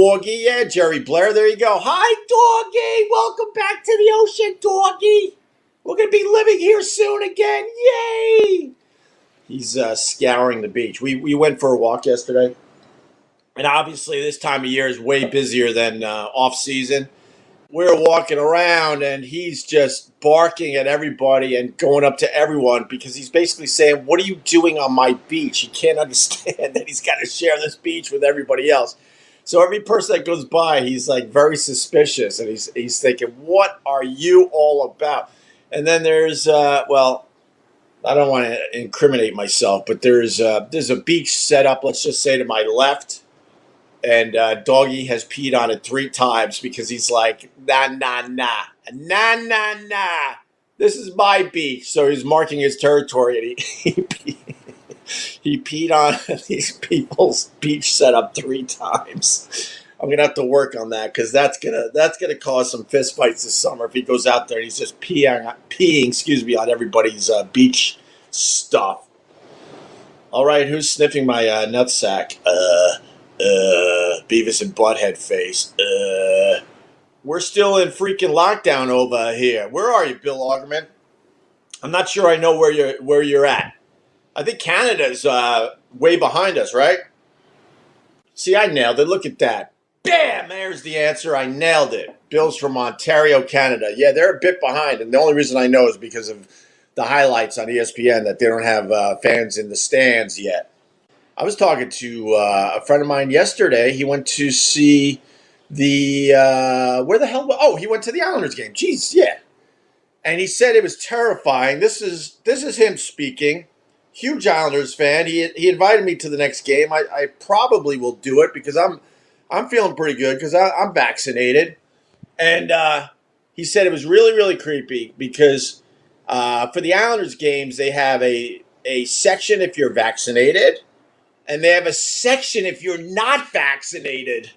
Dawgie. Yeah, Jerry Blair. There you go. Hi, Dawgie. Welcome back to the ocean, Dawgie. We're going to be living here soon again. Yay! He's scouring the beach. We went for a walk yesterday. And obviously this time of year is way busier than off season. We're walking around and he's just barking at everybody and going up to everyone because he's basically saying, what are you doing on my beach? He can't understand that he's got to share this beach with everybody else. So every person that goes by, he's like very suspicious and he's thinking, what are you all about? And then there's, well, I don't want to incriminate myself, but there's a beach set up, let's just say to my left. And Dawgie has peed on it 3 times because he's like, nah. This is my beach. So he's marking his territory, and he peed on these people's beach setup 3 times. I'm gonna have to work on that because that's gonna cause some fist fights this summer if he goes out there and he's just peeing, on everybody's beach stuff. All right, who's sniffing my nutsack? Beavis and Butthead face. We're still in freaking lockdown over here. Where are you, Bill Augerman? I'm not sure I know where you're at. I think Canada's way behind us, right? See, I nailed it. Look at that. Bam! There's the answer. I nailed it. Bill's from Ontario, Canada. Yeah, they're a bit behind, and the only reason I know is because of the highlights on ESPN that they don't have fans in the stands yet. I was talking to a friend of mine yesterday. He went to see the where the hell? Oh, he went to the Islanders game. Jeez, yeah. And he said it was terrifying. This is him speaking. Huge Islanders fan. He invited me to the next game. I probably will do it because I'm feeling pretty good because I'm vaccinated. And he said it was really, really creepy because for the Islanders games they have a section if you're vaccinated. And they have a section if you're not vaccinated.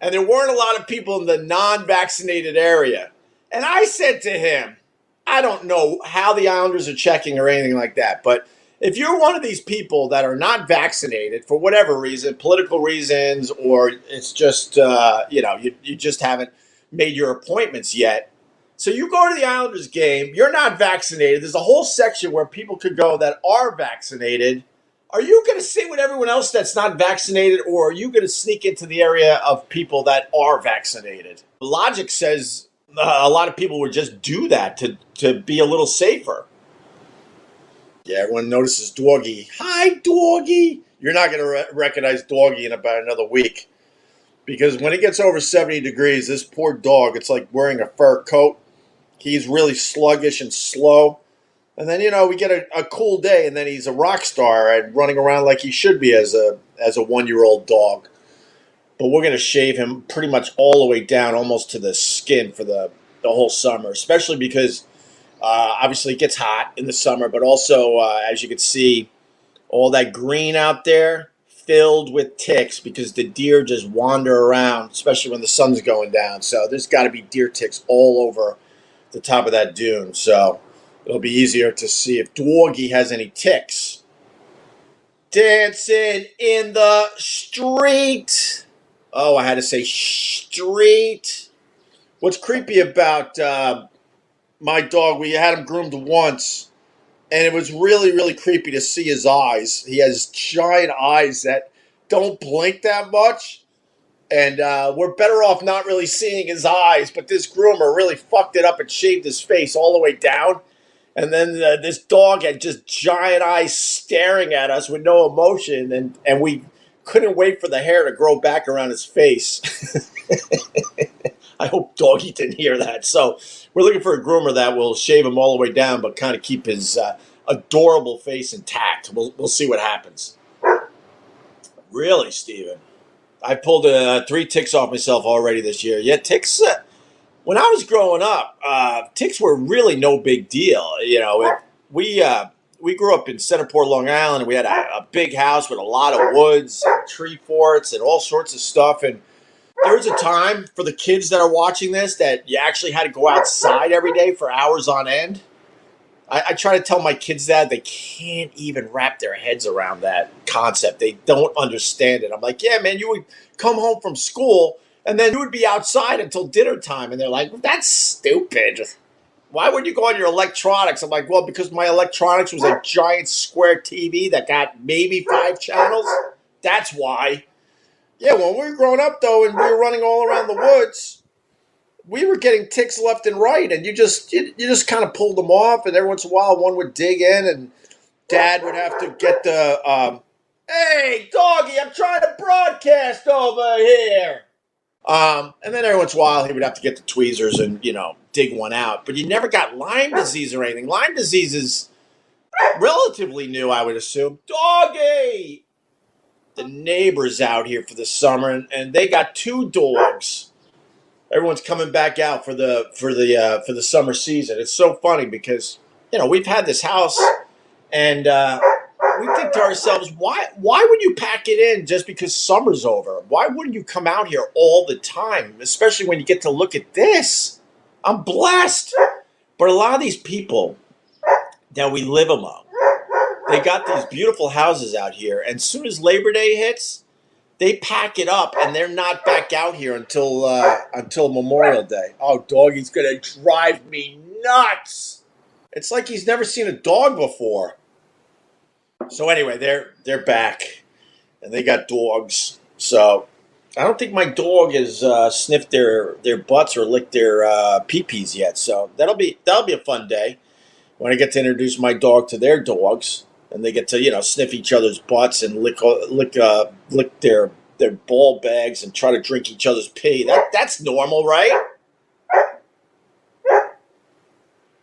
And there weren't a lot of people in the non-vaccinated area. And I said to him, I don't know how the Islanders are checking or anything like that, but if you're one of these people that are not vaccinated for whatever reason, political reasons, or it's just, you just haven't made your appointments yet. So you go to the Islanders game, you're not vaccinated. There's a whole section where people could go that are vaccinated. Are you going to sit with everyone else that's not vaccinated, or are you going to sneak into the area of people that are vaccinated? Logic says a lot of people would just do that to be a little safer. Yeah, everyone notices Dawgie. Hi, Dawgie. You're not going to recognize Dawgie in about another week because when it gets over 70 degrees, this poor dog, it's like wearing a fur coat. He's really sluggish and slow. And then, we get a cool day, and then he's a rock star and running around like he should be as a 1-year-old dog. But we're going to shave him pretty much all the way down, almost to the skin for the whole summer, especially because obviously it gets hot in the summer, but also, as you can see, all that green out there filled with ticks because the deer just wander around, especially when the sun's going down. So there's got to be deer ticks all over the top of that dune. So it'll be easier to see if Dawgie has any ticks. Dancing in the street. Oh, I had to say street. What's creepy about my dog, we had him groomed once, and it was really, really creepy to see his eyes. He has giant eyes that don't blink that much, and we're better off not really seeing his eyes, but this groomer really fucked it up and shaved his face all the way down. And then this dog had just giant eyes staring at us with no emotion, and we couldn't wait for the hair to grow back around his face. I hope Dawgie didn't hear that. So we're looking for a groomer that will shave him all the way down, but kind of keep his adorable face intact. We'll see what happens. Really, Steven? I pulled 3 ticks off myself already this year. Yeah, ticks. When I was growing up, ticks were really no big deal. We grew up in Centerport, Long Island, and we had a big house with a lot of woods, and tree forts, and all sorts of stuff. And there was a time for the kids that are watching this that you actually had to go outside every day for hours on end. I try to tell my kids that. They can't even wrap their heads around that concept. They don't understand it. I'm like, yeah, man, you would come home from school, And then you would be outside until dinner time. And they're like, that's stupid. Why would you go on your electronics? I'm like, well, because my electronics was a giant square TV that got maybe 5 channels. That's why. Yeah, when we were growing up, though, and we were running all around the woods, we were getting ticks left and right. And you just kind of pulled them off. And every once in a while, one would dig in and Dad would have to get the, hey, Dawgie, I'm trying to broadcast over here. And then every once in a while, he would have to get the tweezers and, dig one out. But you never got Lyme disease or anything. Lyme disease is relatively new, I would assume. Dawgie! The neighbors out here for the summer, and they got 2 dogs. Everyone's coming back out for the summer season. It's so funny because, we've had this house, and we think to ourselves, why would you pack it in just because summer's over? Why wouldn't you come out here all the time, especially when you get to look at this? I'm blessed. But a lot of these people that we live among, they got these beautiful houses out here, and as soon as Labor Day hits, they pack it up, and they're not back out here until Memorial Day. Oh, Daugie's going to drive me nuts. It's like he's never seen a dog before. So anyway, they're back, and they got dogs. So I don't think my dog has sniffed their butts or licked their pee-pees yet. So that'll be a fun day when I get to introduce my dog to their dogs, and they get to sniff each other's butts and lick their ball bags and try to drink each other's pee. That's normal, right?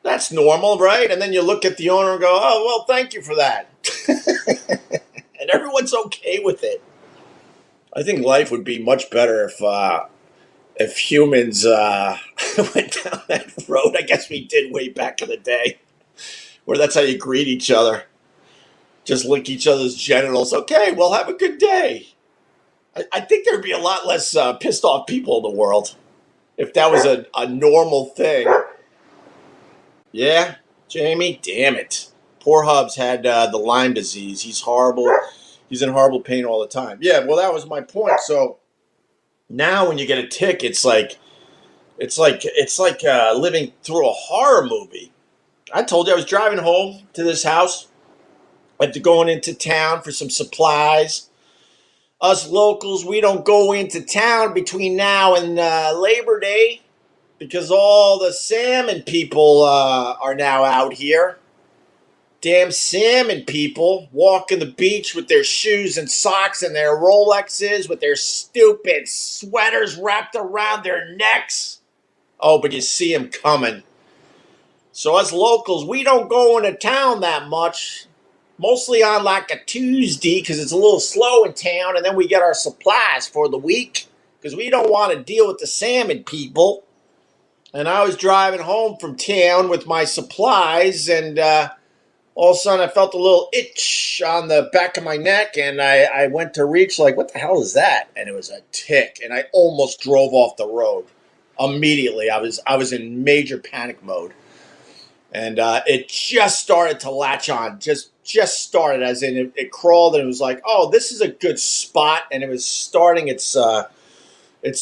That's normal, right? And then you look at the owner and go, oh, well, thank you for that. And everyone's okay with it. I think life would be much better if humans went down that road. I guess we did way back in the day, where that's how you greet each other. Just lick each other's genitals. Okay, well, have a good day. I think there'd be a lot less pissed off people in the world if that was a normal thing. Yeah, Jamie, damn it. Poor Hubs had the Lyme disease. He's horrible. He's in horrible pain all the time. Yeah, well, that was my point. So now when you get a tick, it's like living through a horror movie. I told you I was driving home to this house. I had to go into town for some supplies. Us locals, we don't go into town between now and Labor Day because all the salmon people are now out here. Damn salmon people walking the beach with their shoes and socks and their Rolexes with their stupid sweaters wrapped around their necks. Oh, but you see them coming. So us locals, we don't go into town that much. Mostly on like a Tuesday because it's a little slow in town, and then we get our supplies for the week because we don't want to deal with the salmon people. And I was driving home from town with my supplies, and all of a sudden I felt a little itch on the back of my neck, and I went to reach like, what the hell is that? And it was a tick, and I almost drove off the road. Immediately, I was in major panic mode. And it just started to latch on, just started, as in it crawled, and it was like, oh, this is a good spot, and it was starting its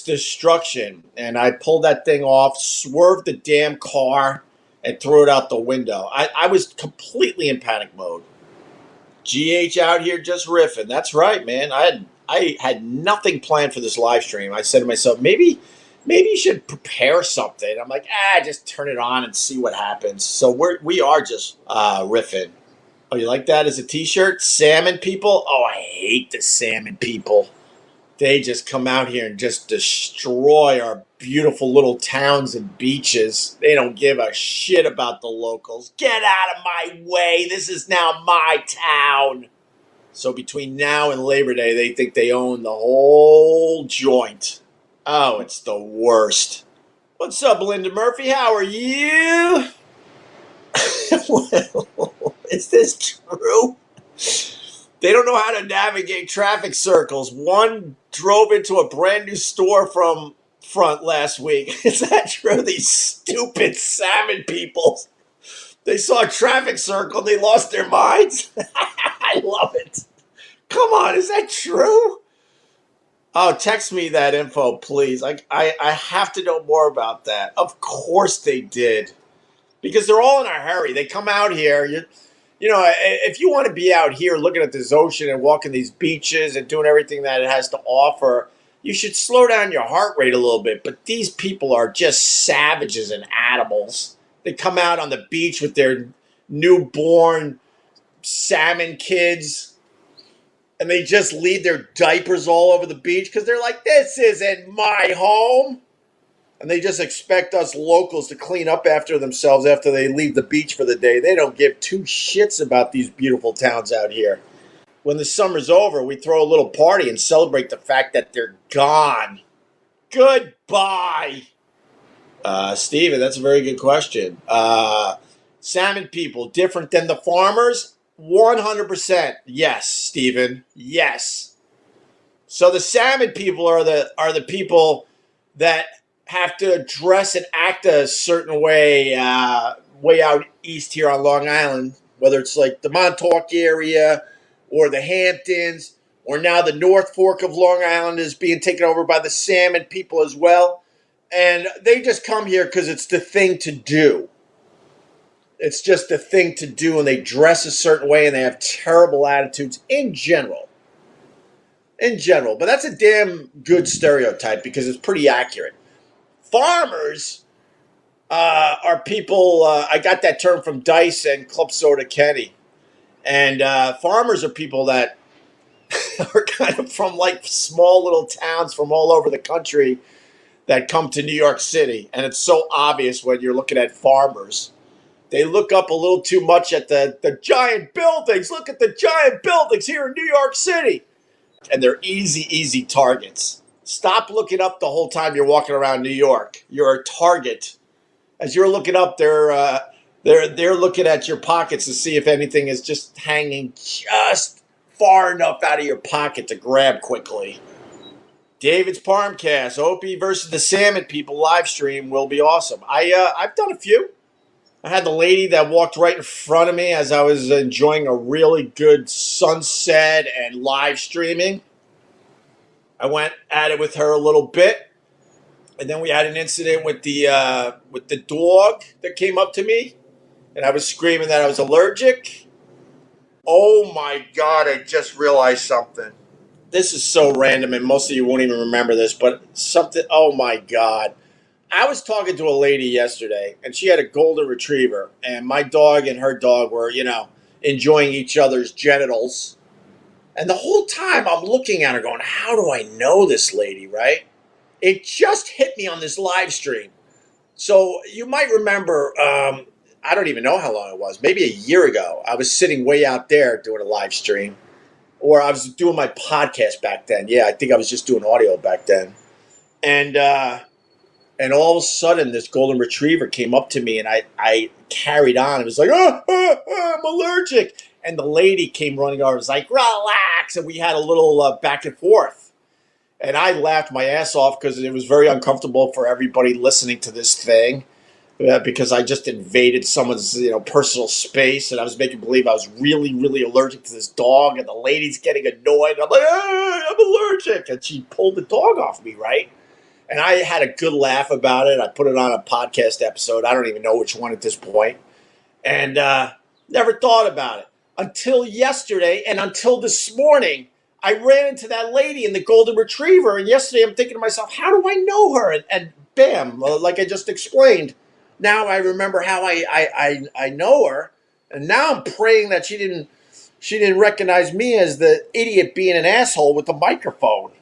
destruction. And I pulled that thing off, swerved the damn car, and threw it out the window. I was completely in panic mode. GH out here just riffing. That's right, man. I had nothing planned for this live stream. I said to myself, maybe you should prepare something. I'm like, just turn it on and see what happens. So we are just riffing. Oh, you like that as a t-shirt? Salmon people? Oh, I hate the salmon people. They just come out here and just destroy our beautiful little towns and beaches. They don't give a shit about the locals. Get out of my way. This is now my town. So between now and Labor Day, they think they own the whole joint. Oh, it's the worst. What's up, Linda Murphy? How are you? Well, is this true? They don't know how to navigate traffic circles. One drove into a brand new store from front last week. Is that true? These stupid salmon people. They saw a traffic circle. They lost their minds. I love it. Come on, is that true? Oh, text me that info, please. I have to know more about that. Of course they did. Because they're all in a hurry. They come out here. If you want to be out here looking at this ocean and walking these beaches and doing everything that it has to offer, you should slow down your heart rate a little bit. But these people are just savages and animals. They come out on the beach with their newborn salmon kids and they just leave their diapers all over the beach because they're like, this isn't my home. And they just expect us locals to clean up after themselves after they leave the beach for the day. They don't give two shits about these beautiful towns out here. When the summer's over, we throw a little party and celebrate the fact that they're gone. Goodbye. Steven, that's a very good question. Salmon people, different than the farmers? 100%. Yes, Steven. Yes. So the salmon people are the people that have to dress and act a certain way way out east here on Long Island, whether it's like the Montauk area or the Hamptons, or now the North Fork of Long Island is being taken over by the salmon people as well. And they just come here because it's the thing to do. It's just the thing to do, and they dress a certain way, and they have terrible attitudes in general. But that's a damn good stereotype because it's pretty accurate. Farmers are people, I got that term from Dice and Club Soda Kenny. And farmers are people that are kind of from like small little towns from all over the country that come to New York City. And it's so obvious when you're looking at farmers. They look up a little too much at the giant buildings. Look at the giant buildings here in New York City. And they're easy targets. Stop looking up the whole time you're walking around New York. You're a target. As you're looking up, they're looking at your pockets to see if anything is just hanging just far enough out of your pocket to grab quickly. David's Parmcast, Opie versus the Salmon People live stream will be awesome. I've done a few. I had the lady that walked right in front of me as I was enjoying a really good sunset and live streaming. I went at it with her a little bit. And then we had an incident with the dog that came up to me. And I was screaming that I was allergic. Oh my God, I just realized something. This is so random and most of you won't even remember this, but something, oh my God. I was talking to a lady yesterday, and she had a golden retriever, and my dog and her dog were, enjoying each other's genitals. And the whole time I'm looking at her going, how do I know this lady, right? It just hit me on this live stream. So you might remember, I don't even know how long it was, maybe a year ago, I was sitting way out there doing a live stream, or I was doing my podcast back then. Yeah, I think I was just doing audio back then. And all of a sudden, this golden retriever came up to me, and I carried on. It was like, I'm allergic. And the lady came running over. It was like, relax. And we had a little back and forth. And I laughed my ass off because it was very uncomfortable for everybody listening to this thing. Because I just invaded someone's personal space, and I was making believe I was really, really allergic to this dog. And the lady's getting annoyed. I'm like, I'm allergic. And she pulled the dog off me, right? And I had a good laugh about it. I put it on a podcast episode. I don't even know which one at this point. And never thought about it until yesterday and until this morning. I ran into that lady in the golden retriever. And yesterday I'm thinking to myself, how do I know her? And bam, like I just explained. Now I remember how I know her. And now I'm praying that she didn't recognize me as the idiot being an asshole with the microphone.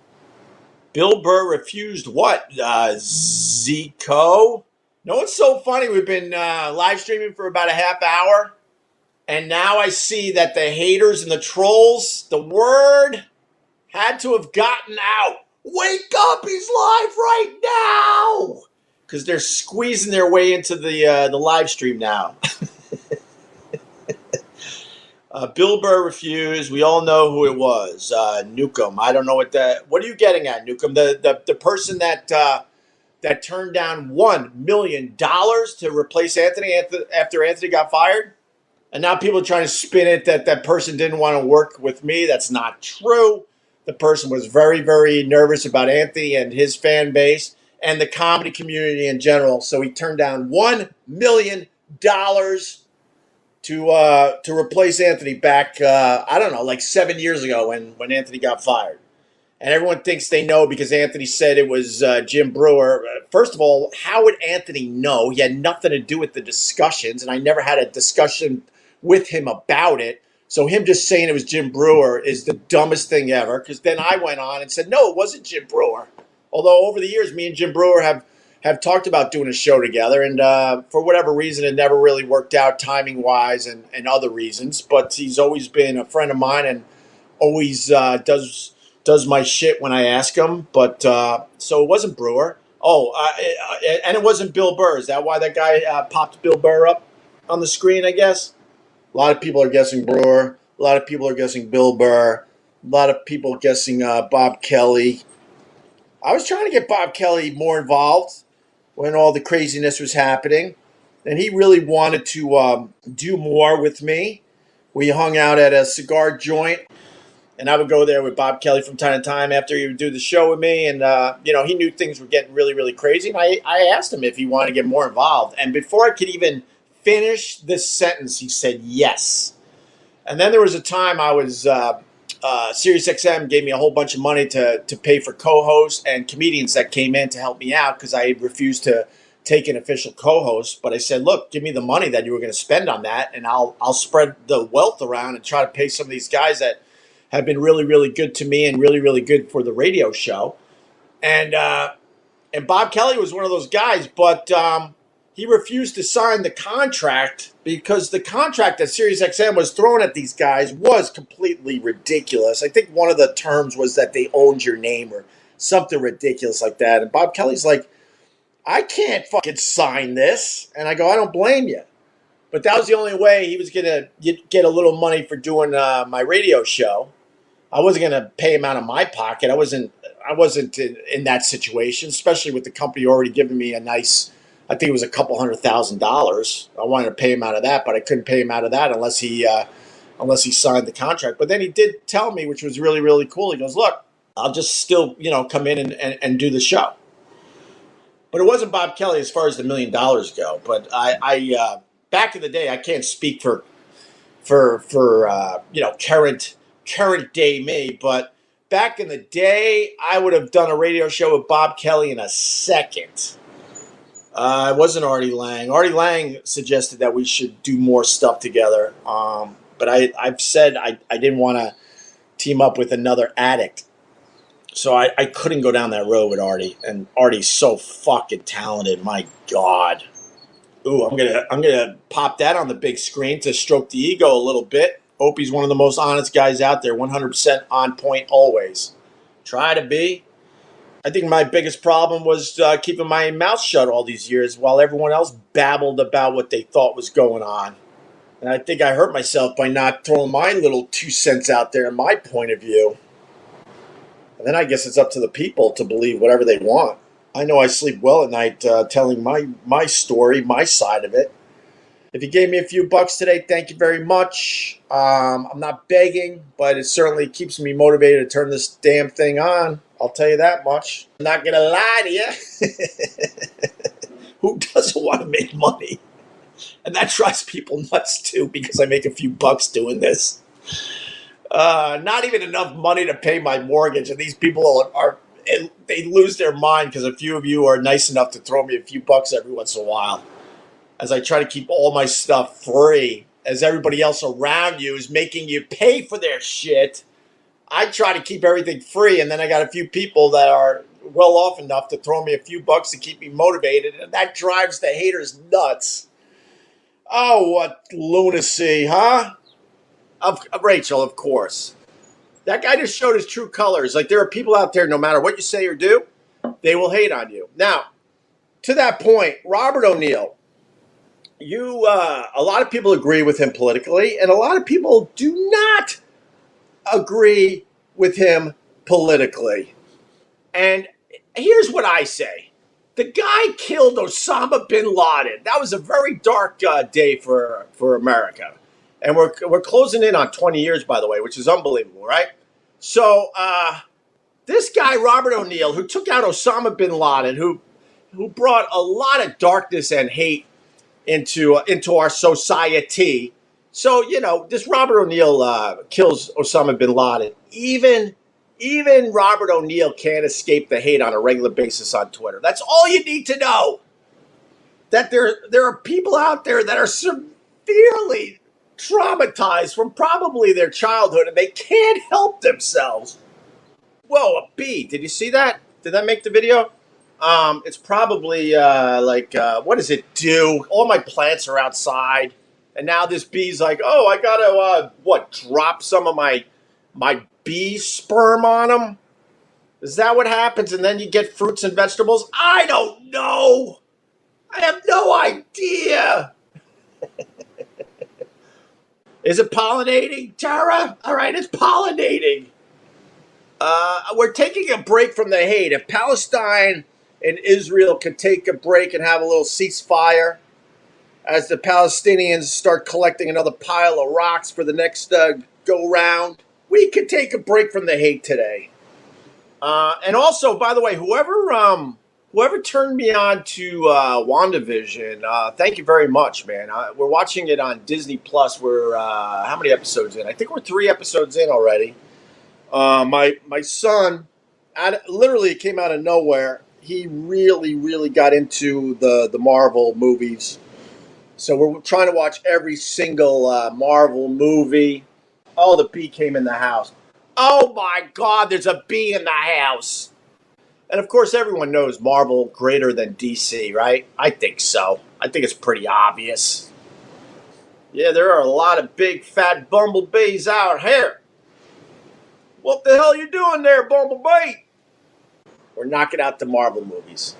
Bill Burr refused what? Zico? No, it's so funny. We've been live streaming for about a half hour. And now I see that the haters and the trolls, the word had to have gotten out. Wake up, he's live right now. Because they're squeezing their way into the live stream now. Bill Burr refused. We all know who it was. Newcomb. I don't know what are you getting at, Newcomb? The person that turned down $1 million to replace Anthony after Anthony got fired? And now people are trying to spin it that person didn't want to work with me. That's not true. the person was very, very nervous about Anthony and his fan base and the comedy community in general. So he turned down $1 million to replace Anthony back. I don't know, like 7 years ago when Anthony got fired. And everyone thinks they know because Anthony said it was Jim Brewer. First of all, how would Anthony know? He had nothing to do with the discussions, and I never had a discussion with him about it. So him just saying it was Jim Brewer is the dumbest thing ever, because then I went on and said, no, it wasn't Jim Brewer. Although over the years, me and Jim Brewer have talked about doing a show together, and for whatever reason, it never really worked out timing-wise and other reasons. But he's always been a friend of mine and always does my shit when I ask him. But so it wasn't Brewer. Oh, and it wasn't Bill Burr. Is that why that guy popped Bill Burr up on the screen, I guess? A lot of people are guessing Brewer. A lot of people are guessing Bill Burr. A lot of people guessing Bob Kelly. I was trying to get Bob Kelly more involved when all the craziness was happening. And he really wanted to do more with me. We hung out at a cigar joint. And I would go there with Bob Kelly from time to time after he would do the show with me. And, he knew things were getting really, really crazy. And I asked him if he wanted to get more involved. And before I could even finish this sentence, he said yes. And then there was a time I was, SiriusXM gave me a whole bunch of money to pay for co-hosts and comedians that came in to help me out because I refused to take an official co-host. But I said, look, give me the money that you were going to spend on that, and I'll spread the wealth around and try to pay some of these guys that have been really, really good to me and really, really good for the radio show. And Bob Kelly was one of those guys, but he refused to sign the contract because the contract that SiriusXM was throwing at these guys was completely ridiculous. I think one of the terms was that they owned your name or something ridiculous like that. And Bob Kelly's like, I can't fucking sign this. And I go, I don't blame you. But that was the only way he was going to get a little money for doing my radio show. I wasn't going to pay him out of my pocket. I wasn't in that situation, especially with the company already giving me a nice, I think it was a couple $100,000. I wanted to pay him out of that, but I couldn't pay him out of that unless he signed the contract. But then he did tell me, which was really, really cool. He goes, look, I'll just still, come in and do the show. But it wasn't Bob Kelly as far as the $1 million go. But I back in the day, I can't speak for current day me, but back in the day, I would have done a radio show with Bob Kelly in a second. It wasn't Artie Lang. Artie Lang suggested that we should do more stuff together, but I've said I didn't want to team up with another addict, so I couldn't go down that road with Artie. And Artie's so fucking talented, my God. Ooh, I'm gonna pop that on the big screen to stroke the ego a little bit. Opie's one of the most honest guys out there, 100% on point always. Try to be. I think my biggest problem was keeping my mouth shut all these years while everyone else babbled about what they thought was going on. And I think I hurt myself by not throwing my little 2 cents out there and my point of view. And then I guess it's up to the people to believe whatever they want. I know I sleep well at night telling my story, my side of it. If you gave me a few bucks today, thank you very much. I'm not begging, but it certainly keeps me motivated to turn this damn thing on. I'll tell you that much. I'm not going to lie to you. Who doesn't want to make money? And that drives people nuts too, because I make a few bucks doing this. Not even enough money to pay my mortgage. And these people they lose their mind because a few of you are nice enough to throw me a few bucks every once in a while. As I try to keep all my stuff free, as everybody else around you is making you pay for their shit, I try to keep everything free, and then I got a few people that are well off enough to throw me a few bucks to keep me motivated, and that drives the haters nuts. Oh, what lunacy, huh? Rachel, of course. That guy just showed his true colors. Like, there are people out there, no matter what you say or do, they will hate on you. Now, to that point, Robert O'Neill, a lot of people agree with him politically, and a lot of people do not agree with him politically. And here's what I say. The guy killed Osama bin Laden. That was a very dark day for America. And we're closing in on 20 years, by the way, which is unbelievable, right? So this guy, Robert O'Neill, who took out Osama bin Laden, who brought a lot of darkness and hate into our society. So, this Robert O'Neill kills Osama bin Laden. Even Robert O'Neill can't escape the hate on a regular basis on Twitter. That's all you need to know. That there are people out there that are severely traumatized from probably their childhood, and they can't help themselves. Whoa, a bee. Did you see that? Did that make the video? It's probably what does it do? All my plants are outside, and now this bee's like, oh, I gotta drop some of my bee sperm on them. Is that what happens? And then you get fruits and vegetables? I don't know. I have no idea. Is it pollinating, Tara? All right, it's pollinating. We're taking a break from the hate. If Palestine and Israel could take a break and have a little ceasefire as the Palestinians start collecting another pile of rocks for the next go round, we could take a break from the hate today. And also, by the way, whoever turned me on to WandaVision, thank you very much, man. We're watching it on Disney Plus. We're how many episodes in? I think we're 3 episodes in already. My son, literally, it came out of nowhere. He really, really got into the Marvel movies. So we're trying to watch every single Marvel movie. Oh, the bee came in the house. Oh my God, there's a bee in the house. And of course, everyone knows Marvel greater than DC, right? I think so. I think it's pretty obvious. Yeah, there are a lot of big fat bumblebees out here. What the hell are you doing there, bumblebee? We're knocking out the Marvel movies.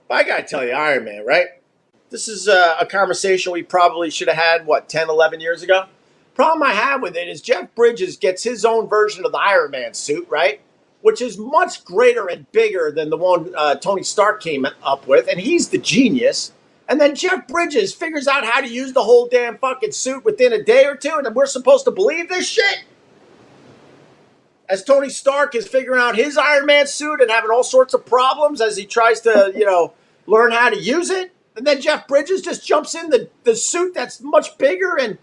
But I gotta tell you, Iron Man, right? This is a conversation we probably should have had, 10, 11 years ago? Problem I have with it is Jeff Bridges gets his own version of the Iron Man suit, right? Which is much greater and bigger than the one Tony Stark came up with, and he's the genius. And then Jeff Bridges figures out how to use the whole damn fucking suit within a day or two, and we're supposed to believe this shit? As Tony Stark is figuring out his Iron Man suit and having all sorts of problems as he tries to, learn how to use it. And then Jeff Bridges just jumps in the suit that's much bigger and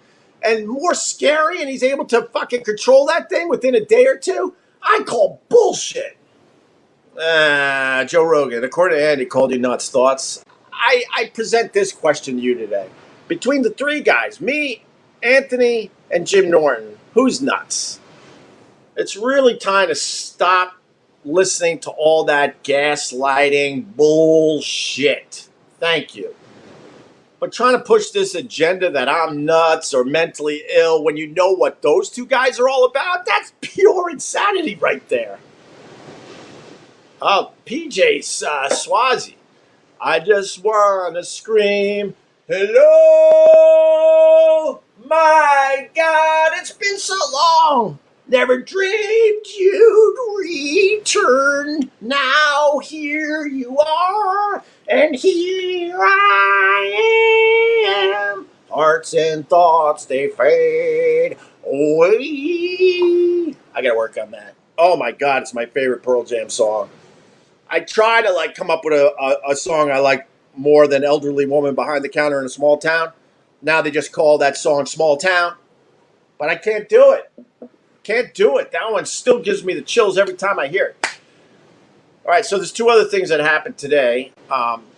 more scary, and he's able to fucking control that thing within a day or two. I call bullshit. Joe Rogan, according to Andy, called you nuts. Thoughts? I present this question to you today. Between the 3 guys, me, Anthony, and Jim Norton, who's nuts? It's really time to stop listening to all that gaslighting bullshit. Thank you. But trying to push this agenda that I'm nuts or mentally ill when you know what those 2 guys are all about, that's pure insanity right there. Oh, PJ Swazi. I just want to scream, hello, my God, it's been so long. Never dreamed you'd return. Now here you are, and here I am. Hearts and thoughts, they fade away. I gotta work on that. Oh my God, it's my favorite Pearl Jam song. I try to come up with a song I like more than Elderly Woman Behind the Counter in a Small Town. Now they just call that song Small Town. But I can't do it. Can't do it. That one still gives me the chills every time I hear it. All right, so there's 2 other things that happened today.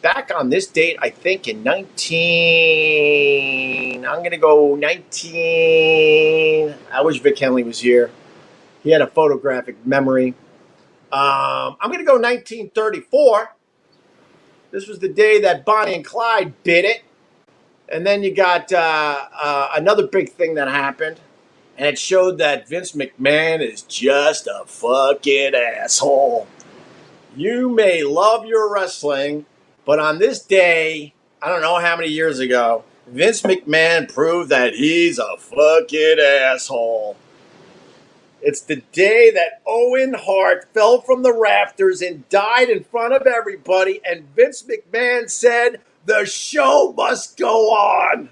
Back on this date, I think in 19... I'm going to go 19... I wish Vic Henley was here. He had a photographic memory. I'm going to go 1934. This was the day that Bonnie and Clyde did it. And then you got another big thing that happened. And it showed that Vince McMahon is just a fucking asshole. You may love your wrestling, but on this day, I don't know how many years ago, Vince McMahon proved that he's a fucking asshole. It's the day that Owen Hart fell from the rafters and died in front of everybody, and Vince McMahon said, the show must go on.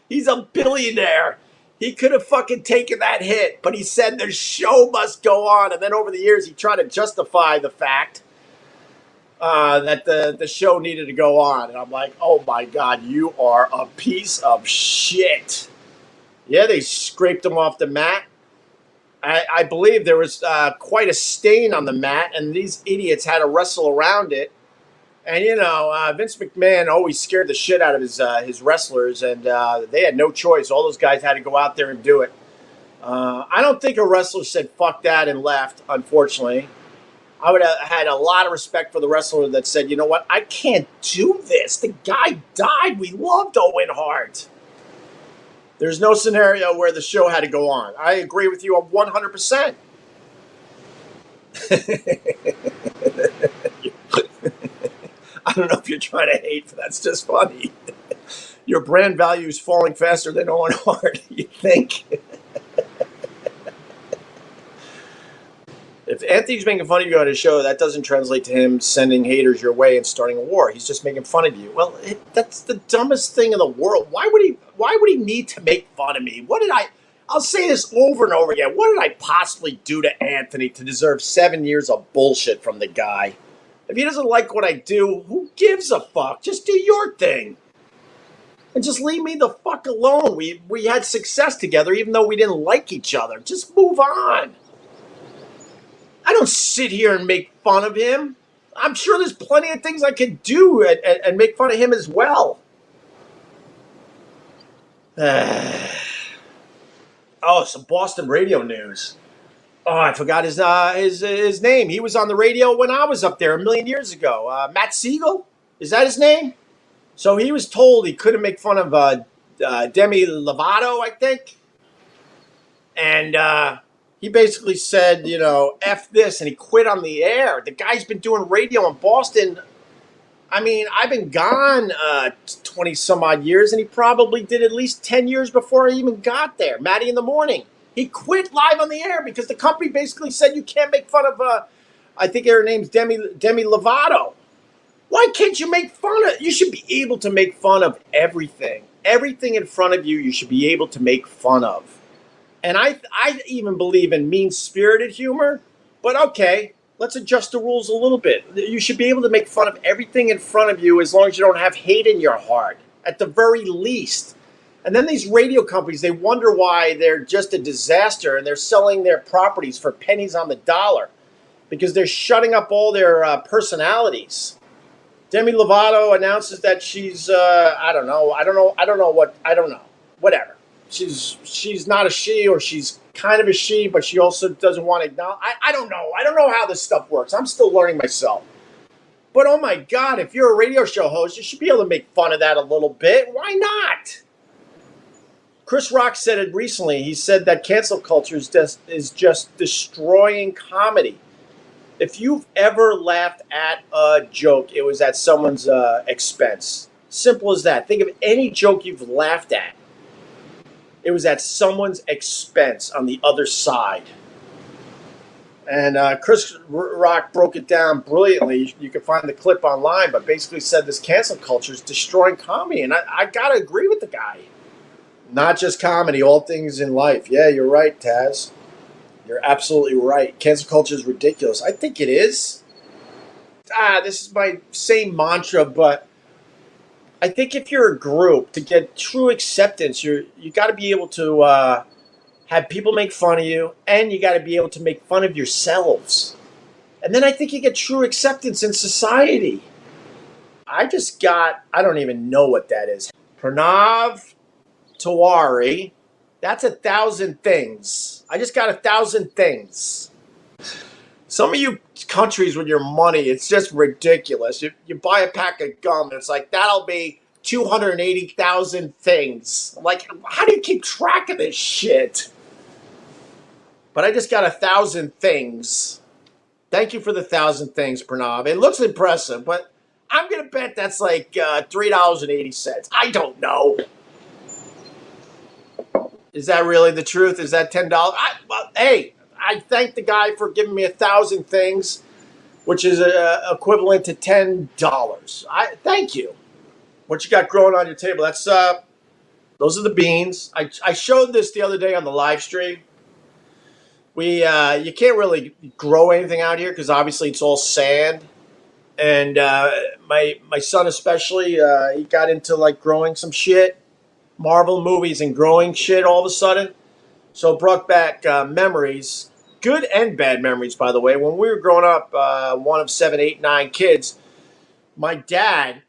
He's a billionaire. He could have fucking taken that hit, but he said the show must go on. And then over the years, he tried to justify the fact that the show needed to go on. And I'm like, oh my God, you are a piece of shit. Yeah, they scraped him off the mat. I believe there was quite a stain on the mat, and these idiots had to wrestle around it. And, Vince McMahon always scared the shit out of his wrestlers, and they had no choice. All those guys had to go out there and do it. I don't think a wrestler said fuck that and left, unfortunately. I would have had a lot of respect for the wrestler that said, you know what, I can't do this. The guy died. We loved Owen Hart. There's no scenario where the show had to go on. I agree with you 100%. I don't know if you're trying to hate, but that's just funny. Your brand value is falling faster than Owen Hart, you think? If Anthony's making fun of you on his show, that doesn't translate to him sending haters your way and starting a war. He's just making fun of you. Well, that's the dumbest thing in the world. Why would he need to make fun of me? I'll say this over and over again. What did I possibly do to Anthony to deserve 7 years of bullshit from the guy? If he doesn't like what I do, who gives a fuck? Just do your thing. And just leave me the fuck alone. We had success together even though we didn't like each other. Just move on. I don't sit here and make fun of him. I'm sure there's plenty of things I could do and make fun of him as well. Some Boston radio news. Oh, I forgot his name. He was on the radio when I was up there a million years ago. Matt Siegel? Is that his name? So he was told he couldn't make fun of Demi Lovato, I think. And he basically said, F this, and he quit on the air. The guy's been doing radio in Boston. I mean, I've been gone 20 some odd years, and he probably did at least 10 years before I even got there. Maddie in the Morning. He quit live on the air because the company basically said you can't make fun of, I think her name's Demi Lovato. Why can't you make fun of? You should be able to make fun of everything. Everything in front of you should be able to make fun of. And I even believe in mean-spirited humor, but okay, let's adjust the rules a little bit. You should be able to make fun of everything in front of you as long as you don't have hate in your heart, at the very least. And then these radio companies, they wonder why they're just a disaster and they're selling their properties for pennies on the dollar because they're shutting up all their personalities. Demi Lovato announces that she's, whatever. She's not a she, or she's kind of a she, but she also doesn't want to acknowledge. I don't know. I don't know how this stuff works. I'm still learning myself. But oh my God, if you're a radio show host, you should be able to make fun of that a little bit. Why not? Chris Rock said it recently. He said that cancel culture is just destroying comedy. If you've ever laughed at a joke, it was at someone's expense. Simple as that. Think of any joke you've laughed at. It was at someone's expense on the other side. And Chris Rock broke it down brilliantly. You can find the clip online, but basically said this cancel culture is destroying comedy. And I got to agree with the guy. Not just comedy, all things in life. Yeah, you're right, Taz. You're absolutely right. Cancel culture is ridiculous. I think it is. This is my same mantra, but I think if you're a group, to get true acceptance, you got to be able to have people make fun of you, and you got to be able to make fun of yourselves. And then I think you get true acceptance in society. I don't even know what that is. Pranav Tawari. That's 1,000 things. I just got 1,000 things. Some of you countries with your money, it's just ridiculous. You buy a pack of gum and it's like, that'll be 280,000 things. I'm like, how do you keep track of this shit? But I just got 1,000 things. Thank you for the 1,000 things, Pranav. It looks impressive, but I'm going to bet that's like $3.80. I don't know. Is that really the truth? Is that $10? Hey, I thank the guy for giving me 1,000 things, which is equivalent to $10. Thank you. What you got growing on your table? That's Those are the beans. I showed this the other day on the live stream. You can't really grow anything out here because obviously it's all sand. And my son especially, he got into like growing some shit, Marvel movies and growing shit all of a sudden. So it brought back memories, good and bad memories, by the way. When we were growing up, one of 7, 8, 9 kids, my dad,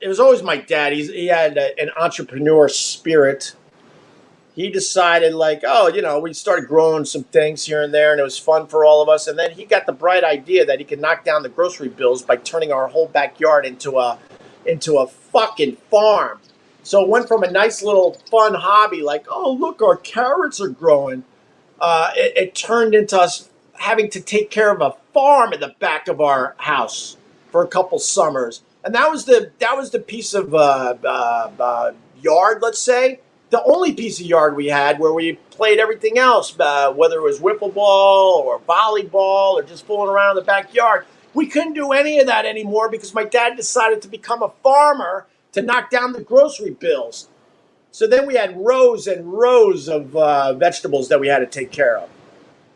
it was always my dad. He had an entrepreneur spirit. He decided like, we started growing some things here and there, and it was fun for all of us. And then he got the bright idea that he could knock down the grocery bills by turning our whole backyard into a fucking farm. So it went from a nice little fun hobby, like, oh, look, our carrots are growing. It turned into us having to take care of a farm in the back of our house for a couple summers. And that was the piece of yard, let's say. The only piece of yard we had where we played everything else, whether it was wiffle ball or volleyball or just fooling around in the backyard. We couldn't do any of that anymore because my dad decided to become a farmer to knock down the grocery bills. So then we had rows and rows of vegetables that we had to take care of.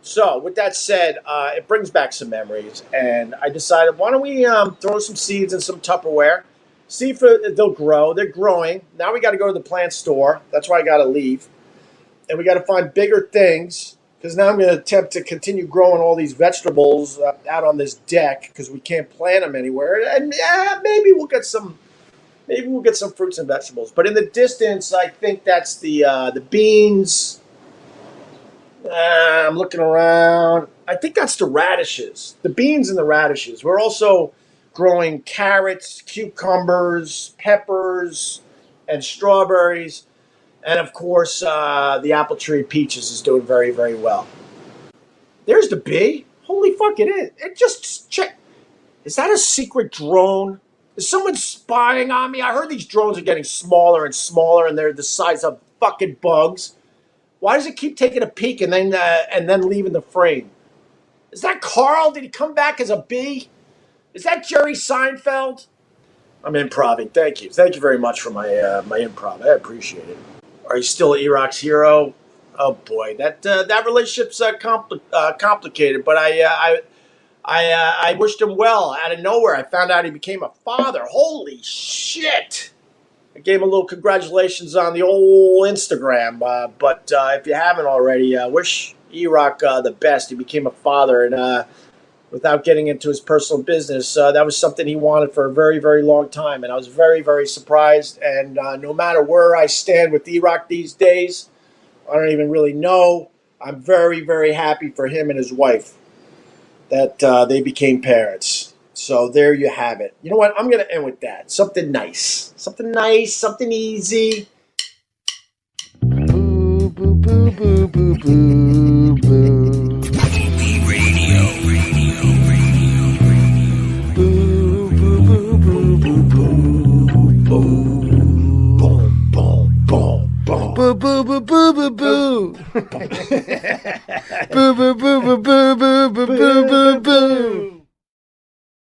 So with that said, it brings back some memories. And I decided, why don't we throw some seeds in some Tupperware, see if they'll grow. They're growing. Now we got to go to the plant store. That's why I got to leave. And we got to find bigger things because now I'm going to attempt to continue growing all these vegetables out on this deck because we can't plant them anywhere. And maybe we'll get some fruits and vegetables. But in the distance, I think that's the beans. I'm looking around. I think that's the radishes. The beans and the radishes. We're also growing carrots, cucumbers, peppers, and strawberries. And, of course, the apple tree peaches is doing very, very well. There's the bee. Holy fuck, it is. It just check. Is that a secret drone? Is someone spying on me? I heard these drones are getting smaller and smaller, and they're the size of fucking bugs. Why does it keep taking a peek and then leaving the frame? Is that Carl? Did he come back as a bee? Is that Jerry Seinfeld? I'm improving. Thank you. Thank you very much for my improv. I appreciate it. Are you still Iraq's hero? Oh boy, that relationship's complicated. But I wished him well. Out of nowhere, I found out he became a father. Holy shit! I gave him a little congratulations on the old Instagram. But if you haven't already, wish Iraq the best. He became a father, and without getting into his personal business, that was something he wanted for a very, very long time. And I was very, very surprised. And no matter where I stand with Iraq these days, I don't even really know. I'm very, very happy for him and his wife that they became parents. So there you have it. You know what? I'm going to end with that. Something nice. Something nice. Something easy. Boo, boo, boo, boo, boo, boo, boo. Radio. Boo, boo, boo, boo, boo, boo, boo.